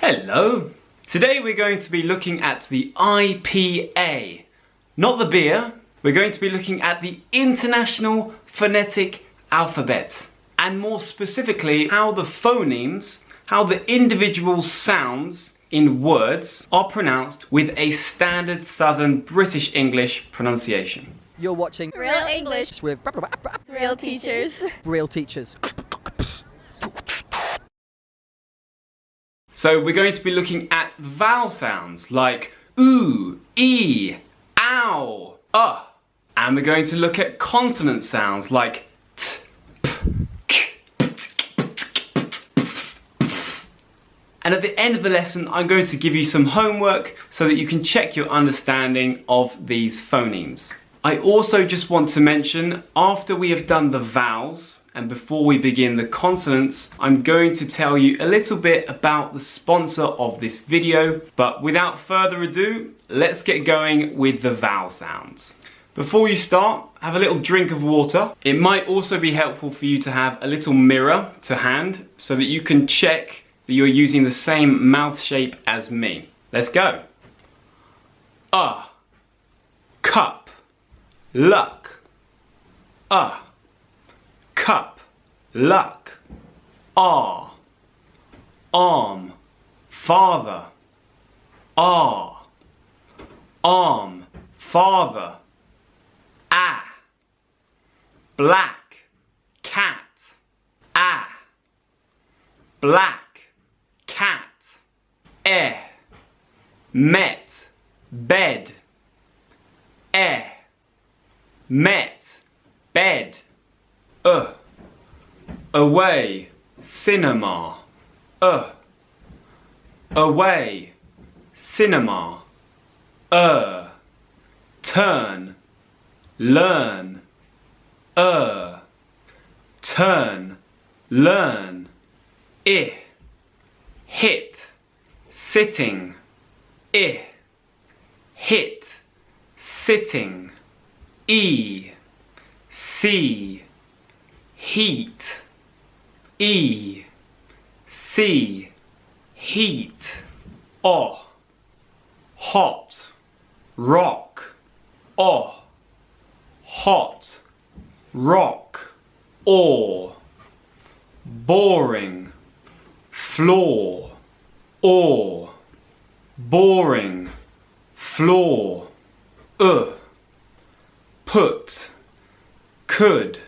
Hello! Today we're going to be looking at the IPA. Not the beer, we're going to be looking at the International Phonetic Alphabet. And more specifically, how the phonemes, how the individual sounds in words are pronounced with a standard Southern British English pronunciation. You're watching Real English with Real Teachers. Real Teachers. So we're going to be looking at vowel sounds like oo, e, ow, and we're going to look at consonant sounds like t, p, k, and at the end of the lesson I'm going to give you some homework so that you can check your understanding of these phonemes. I also just want to mention, after we have done the vowels and before we begin the consonants, I'm going to tell you a little bit about the sponsor of this video. But without further ado, let's get going with the vowel sounds. Before you start, have a little drink of water. It might also be helpful for you to have a little mirror to hand so that you can check that you're using the same mouth shape as me. Let's go. Cup, luck, cup, luck, arm, father, arm, father, black, cat, black, cat, met, bed, met, bed, away, cinema, away, cinema, turn, learn, turn, learn, hit, sitting, hit, sitting, see, heat, see, heat, hot, rock, hot, rock, boring, floor, boring, floor, put, could,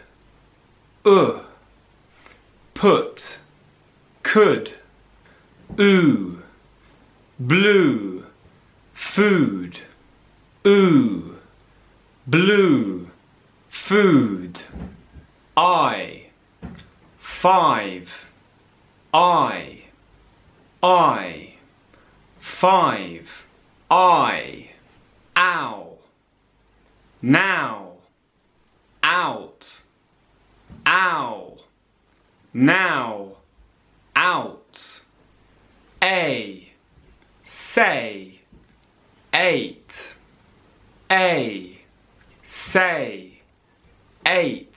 put, could, blue, food, blue, food, five, five, ow, now, out, ow, now, out, say, eight, say, eight,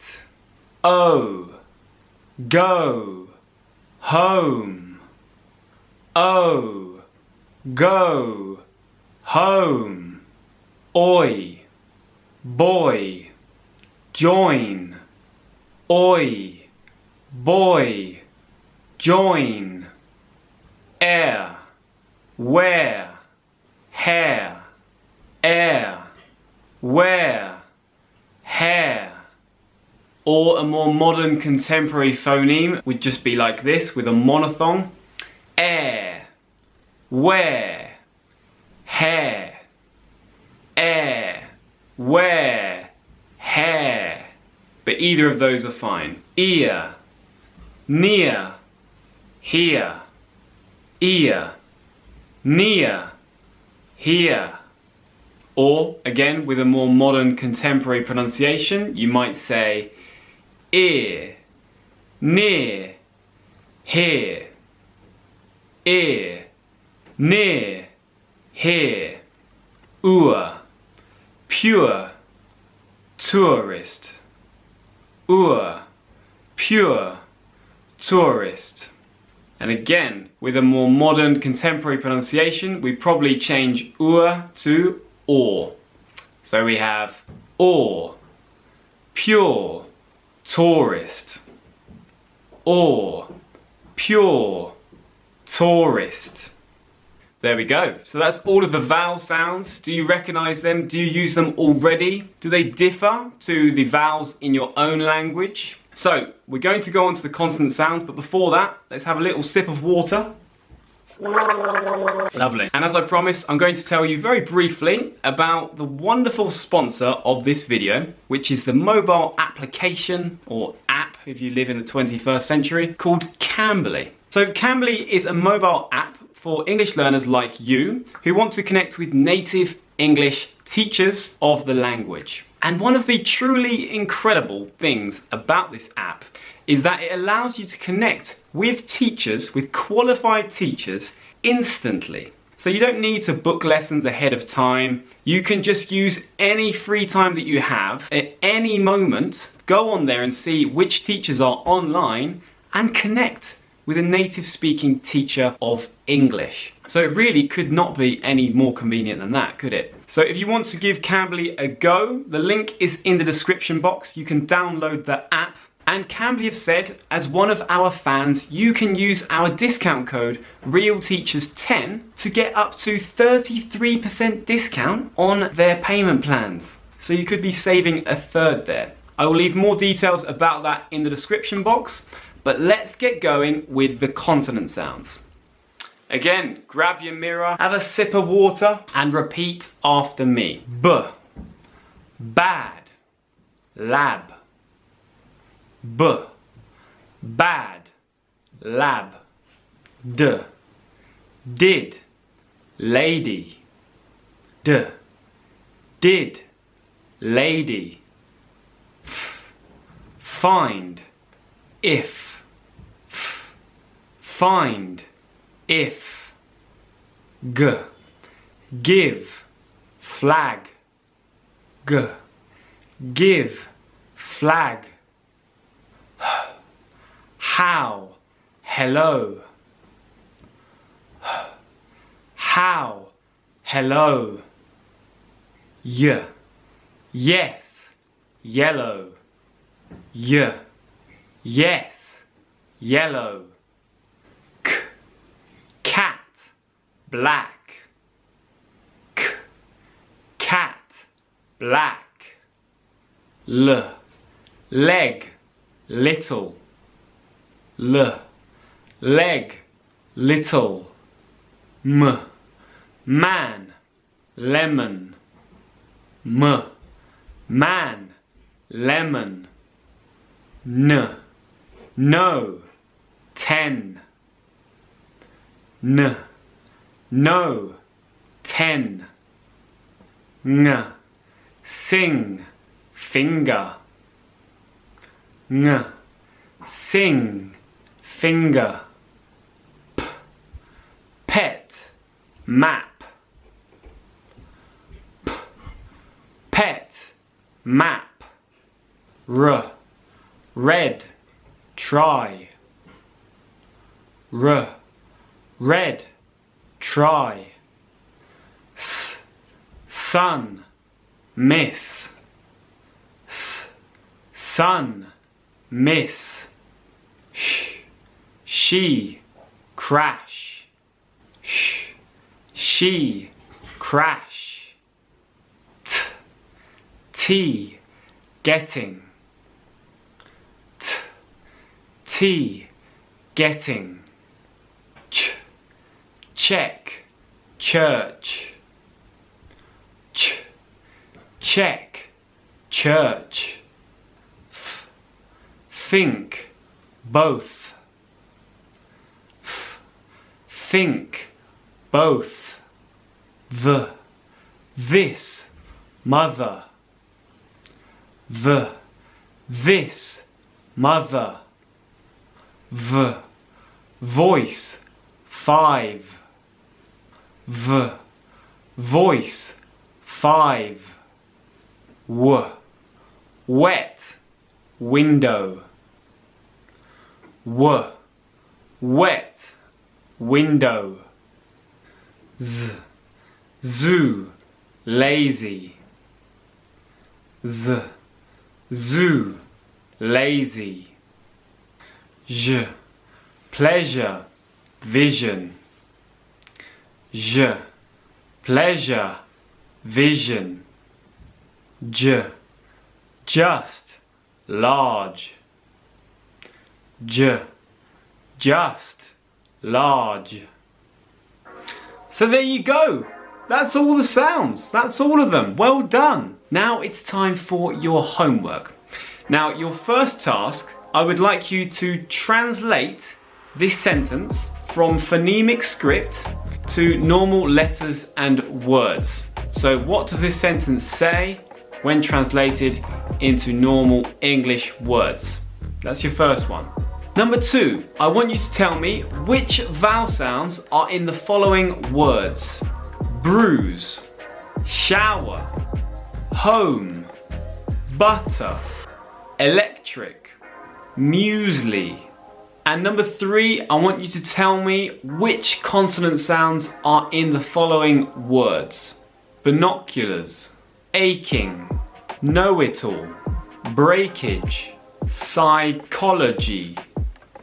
go, home, go, home, oi, boy, join, oi, boy, join, air, where, hair, air, where, hair. Or a more modern contemporary phoneme would just be like this with a monophthong. Air, where, hair, air, where, hair. But either of those are fine. Ear, near, here, ear, near, here. Or, again, with a more modern contemporary pronunciation, you might say ear, near, here, ear, near, here, OUR, pure, tourist, OUR, pure, tourist, And again, with a more modern contemporary pronunciation, we probably change OUR to OR. So we have OR, pure, tourist. OR, pure, tourist. There we go. So that's all of the vowel sounds. Do you recognize them? Do you use them already? Do they differ to the vowels in your own language? So we're going to go on to the consonant sounds, but before that, let's have a little sip of water. Lovely. And as I promised, I'm going to tell you very briefly about the wonderful sponsor of this video, which is the mobile application, or app if you live in the 21st century, called Cambly. So Cambly is a mobile app for English learners like you who want to connect with native English teachers of the language. And one of the truly incredible things about this app is that it allows you to connect with teachers, with qualified teachers, instantly. So you don't need to book lessons ahead of time. You can just use any free time that you have at any moment, go on there and see which teachers are online and connect with a native speaking teacher of English. So it really could not be any more convenient than that, could it? So if you want to give Cambly a go, the link is in the description box. You can download the app. And Cambly have said, as one of our fans, you can use our discount code REALTEACHERS10 to get up to 33% discount on their payment plans. So you could be saving a third there. I will leave more details about that in the description box, but let's get going with the consonant sounds. Again, grab your mirror, have a sip of water, and repeat after me. B, bad, lab. B, bad, lab. D, did, lady. D, did, lady. F, find, if. F, find, if. G, give, flag. G, give, flag. How, hello. How, hello. Y, yes, yellow. Y, yes, yellow. K, cat, black. K, cat, black. L, leg, little. L, leg, little. M, man, lemon. M, man, lemon. N, no, 10. N, no, 10. Ng, sing, finger. Ng, sing, finger. P, pet, map. P, pet, map. R, red, try. R, red, try. S, sun, miss. S, sun, miss. Sh, she, crash. Sh, she, crash. T, tea, getting. T, tea, getting. Ch, check, church. Ch, check, church. F, think, both. F, think, both. V, this, mother. V, this, mother. V, voice, 5. V, voice, 5. W, wet, window. W, wet, window. Z, zoo, lazy. Z, zoo, lazy. J, pleasure, vision. J, pleasure, vision. J, just, large. J, just, large. So there you go. That's all the sounds. That's all of them. Well done. Now it's time for your homework. Now your first task, I would like you to translate this sentence from phonemic script to normal letters and words. So what does this sentence say when translated into normal English words? That's your first one. Number 2, I want you to tell me which vowel sounds are in the following words. Bruise, shower, home, butter, electric, muesli. And number 3, I want you to tell me which consonant sounds are in the following words. Binoculars, aching, Knowitall, breakage, psychology.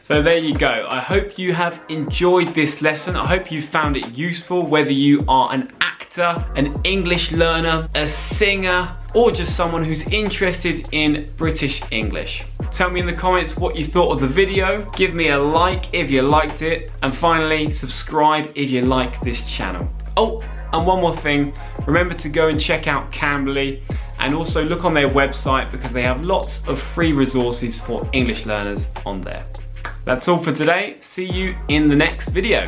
So there you go. I hope you have enjoyed this lesson. I hope you found it useful, whether you are an actor, an English learner, a singer, or just someone who's interested in British English. Tell me in the comments what you thought of the video. Give me a like if you liked it. And finally, subscribe if you like this channel. Oh, and one more thing. Remember to go and check out Cambly and also look on their website because they have lots of free resources for English learners on there. That's all for today. See you in the next video.